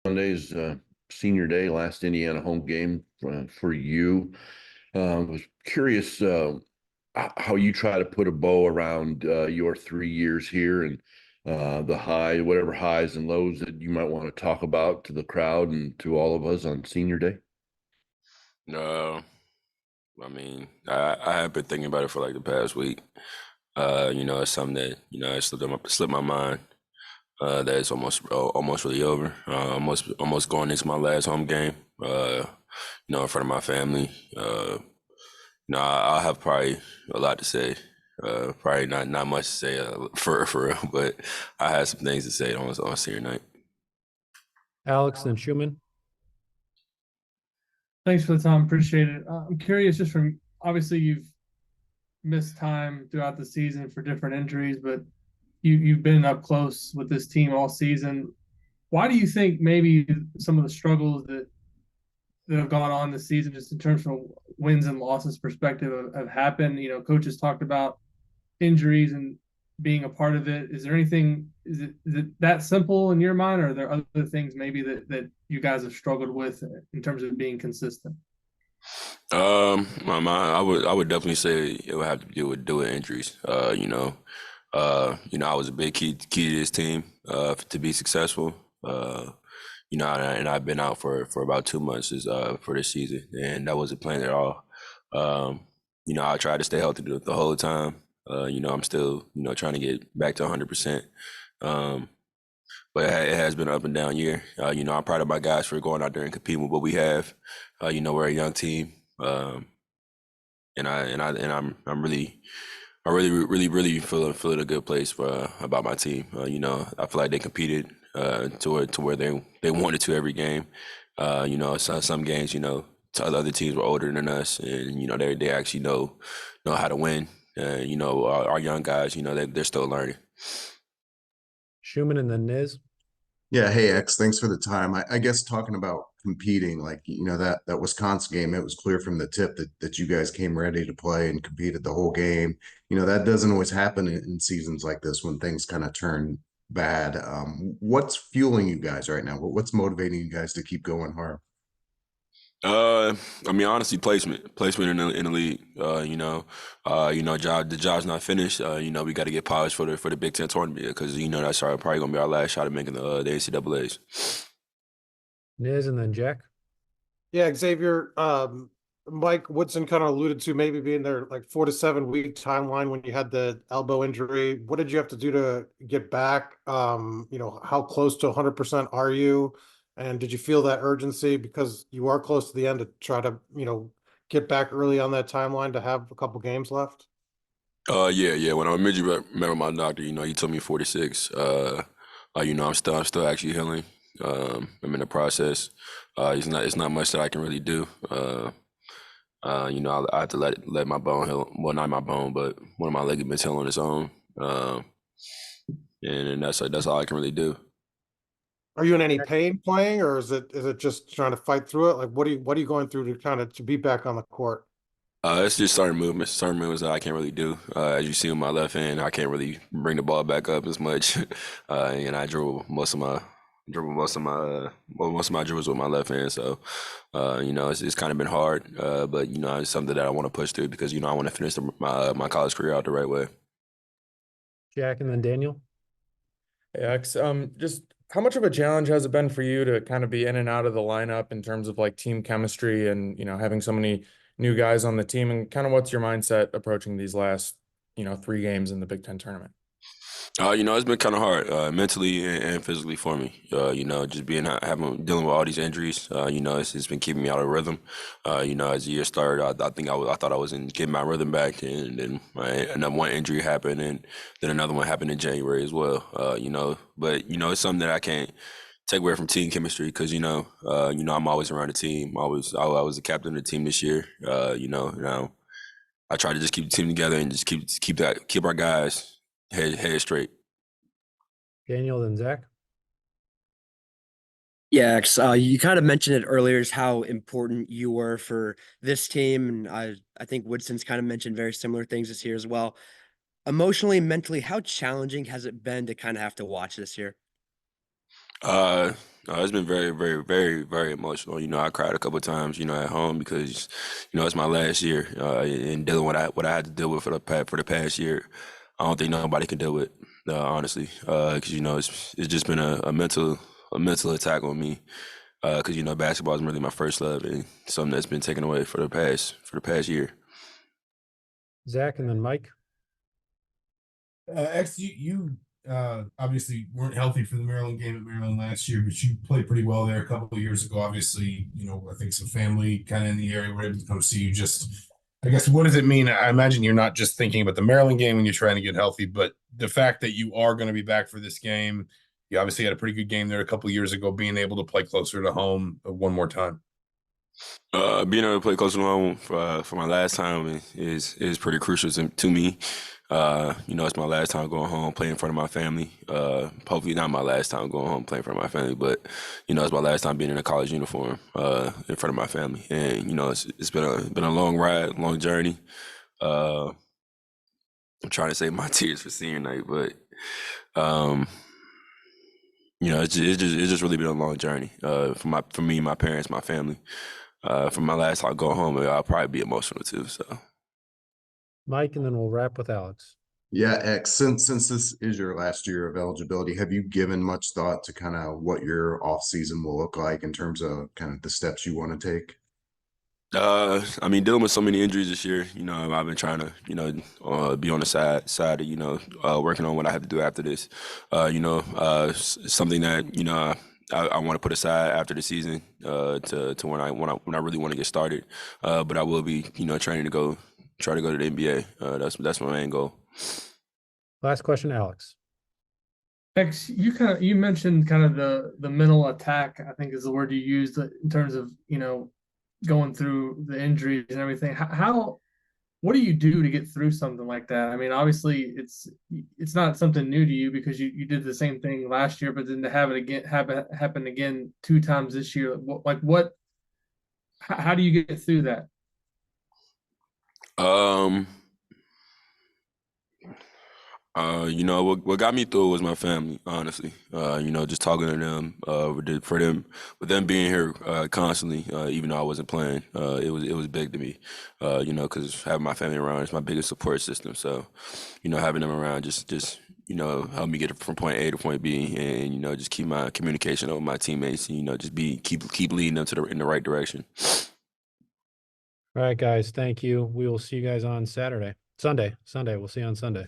Sunday's senior day, last Indiana home game for you. Was curious how you try to put a bow around your 3 years here and whatever highs and lows that you might want to talk about to the crowd and to all of us on senior day. Uh, I have been thinking about it for like the past week. It's something that it slipped my mind. That it's almost really over. Almost going into my last home game. In front of my family. I'll have probably a lot to say. Probably not much to say for real, but I had some things to say on senior night. Alex and Schumann. Thanks for the time. Appreciate it. I'm curious, just from obviously you've missed time throughout the season for different injuries, but you've been up close with this team all season. Why do you think maybe some of the struggles that have gone on this season, just in terms from wins and losses perspective, have happened? Coaches talked about injuries and being a part of it. Is there anything? Is it that simple in your mind, or are there other things maybe that you guys have struggled with in terms of being consistent? I would definitely say it would have to do with injuries. I was a big key to this team to be successful. And I've been out for about 2 months for this season, and that wasn't planned at all. I tried to stay healthy the whole time. I'm still trying to get back to 100%. But it has been an up and down year. I'm proud of my guys for going out there and competing with what we have. We're a young team, and I'm really feeling a good place for about my team. I feel like they competed to where they wanted to every game. Some games, other teams were older than us, and they actually know how to win. Our young guys, they're still learning. Schumann and then Niz. Yeah, hey X, thanks for the time. I guess talking about competing, like that Wisconsin game, it was clear from the tip that you guys came ready to play and competed the whole game. That doesn't always happen in seasons like this when things kind of turn bad. What's fueling you guys right now? What's motivating you guys to keep going hard? Honestly, placement in the league. The job's not finished. We got to get polished for the Big Ten tournament because that's probably gonna be our last shot at making the NCAA's. Niz and then Jack. Yeah, Xavier. Mike Woodson kind of alluded to maybe being there like 4 to 7 week timeline when you had the elbow injury. What did you have to do to get back? How close to 100% are you? And did you feel that urgency because you are close to the end to try to, get back early on that timeline to have a couple games left? Yeah. When I met with my doctor, he told me 46. I'm still actually healing. I'm in the process. It's not much that I can really do. I have to let my bone heal. Well, not my bone, but one of my ligaments heal on its own. And that's all I can really do. Are you in any pain playing, or is it just trying to fight through it? Like, what are you going through to be back on the court? It's just certain movements that I can't really do. As you see with my left hand, I can't really bring the ball back up as much, and I dribble most of my dribbles with my left hand. So, it's kind of been hard, but it's something that I want to push through because I want to finish my college career out the right way. Jack and then Daniel. Hey, X, just how much of a challenge has it been for you to kind of be in and out of the lineup in terms of like team chemistry and, having so many new guys on the team, and kind of what's your mindset approaching these last, 3 games in the Big Ten tournament? It's been kind of hard, mentally and physically for me. Just dealing with all these injuries. It's been keeping me out of rhythm. As the year started, I thought I wasn't getting my rhythm back, and then another one injury happened, and then another one happened in January as well. But it's something that I can't take away from team chemistry because I'm always around the team. I was the captain of the team this year. I try to just keep the team together and just keep our guys head straight. Daniel and Zach. Yeah, you kind of mentioned it earlier, is how important you were for this team, and I think Woodson's kind of mentioned very similar things this year as well. Emotionally, mentally, how challenging has it been to kind of have to watch this year? It's been very, very, very, very emotional. I cried a couple of times, at home because, it's my last year, and dealing with what I had to deal with for the past year. I don't think nobody can deal with, honestly, because it's just been a mental attack on me. Because basketball is really my first love and something that's been taken away for the past year. Zach and then Mike. X, you obviously weren't healthy for the Maryland game at Maryland last year, but you played pretty well there a couple of years ago. Obviously, I think some family kind of in the area were able to come see you. Just, I guess, what does it mean? I imagine you're not just thinking about the Maryland game when you're trying to get healthy, but the fact that you are going to be back for this game. You obviously had a pretty good game there a couple of years ago, being able to play closer to home one more time. Being able to play close to home for my last time is pretty crucial to me. It's my last time going home playing in front of my family. Hopefully not my last time going home playing in front of my family, but it's my last time being in a college uniform in front of my family. And it's been a long ride, long journey. I'm trying to save my tears for senior night, but it's just really been a long journey for me, my parents, my family. For my last time going home, I'll probably be emotional too. So, Mike, and then we'll wrap with Alex. Yeah, X, since this is your last year of eligibility, have you given much thought to kind of what your off season will look like in terms of kind of the steps you want to take? Dealing with so many injuries this year, I've been trying to, be on the side of, working on what I have to do after this. Something that, I want to put aside after the season, to when I really want to get started. But I will be, training to try to go to the NBA. That's my main goal. Last question, Alex. X, you mentioned kind of the mental attack, I think is the word you used in terms of, going through the injuries and everything. What do you do to get through something like that? I mean, obviously it's not something new to you because you did the same thing last year, but then to have it happen again 2 times this year, how do you get through that? What got me through was my family, honestly. Just talking to them, with them being here constantly, even though I wasn't playing, it was big to me. Because having my family around is my biggest support system. So, having them around just help me get from point A to point B, and just keep my communication with my teammates, and just keep leading them in the right direction. All right, guys. Thank you. We will see you guys on Sunday. We'll see you on Sunday.